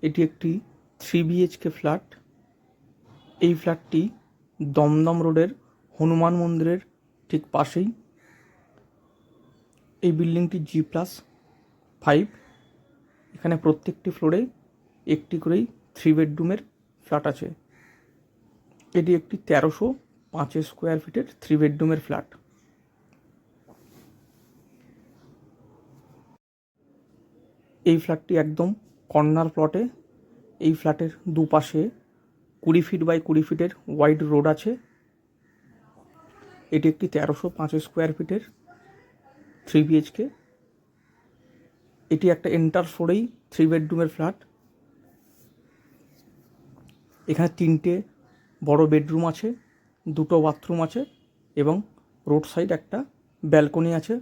এটি একটি 3 BHK flat. এই ফ্ল্যাটটি দমদম রোডের হনুমান মন্দিরের ঠিক পাশেই। এই বিল্ডিংটি G+5। এখানে প্রত্যেকটি ফ্লোরে একটি করেই 3 বেডরুমের ফ্ল্যাট আছে। এটি একটি 1305 স্কোয়ার ফিটের 3 বেডরুমের ফ্ল্যাট। এই ফ্ল্যাটটি একদম কর্নার প্লটে। এই ফ্ল্যাটের দুপাশে 20 ফিট বাই 20 ফিটের ওয়াইড রোড আছে। এটি একটি 1305 স্কোয়ার ফিটের 3 BHK। এটি একটা এন্টার ফ্লোরেই 3 বেডরুমের ফ্ল্যাট। এখানে 3টে বড় বেডরুম আছে, 2টো বাথরুম আছে এবং রোড সাইড একটা ব্যালকনি আছে।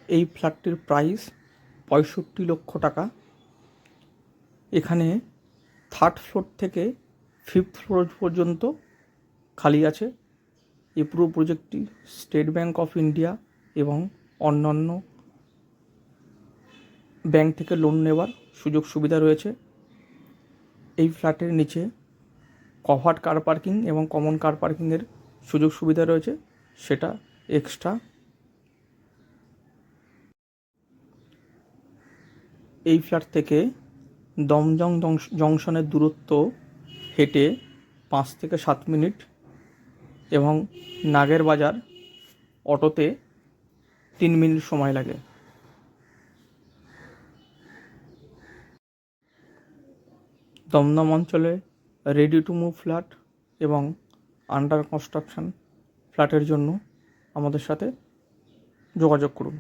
এই ফ্ল্যাটটির প্রাইস 65 লক্ষ টাকা। এখানে 3rd ফ্লোর থেকে 5th ফ্লোর পর্যন্ত খালি আছে। এই পুরো প্রজেক্টটি স্টেট ব্যাঙ্ক অফ ইন্ডিয়া এবং অন্যান্য ব্যাঙ্ক থেকে লোন নেওয়ার সুযোগ সুবিধা রয়েছে। এই ফ্ল্যাটের নিচে কভার্ড কার পার্কিং এবং কমন কার পার্কিংয়ের সুযোগ সুবিধা রয়েছে, সেটা এক্সট্রা। এই ফ্ল্যাট থেকে দমদম জংশনের দূরত্ব হেঁটে 5 থেকে 7 মিনিট এবং নাগের বাজার অটোতে 3 মিনিট সময় লাগে। দমদম অঞ্চলে রেডি টু মুভ ফ্ল্যাট এবং আন্ডার কনস্ট্রাকশন ফ্ল্যাটের জন্য আমাদের সাথে যোগাযোগ করুন।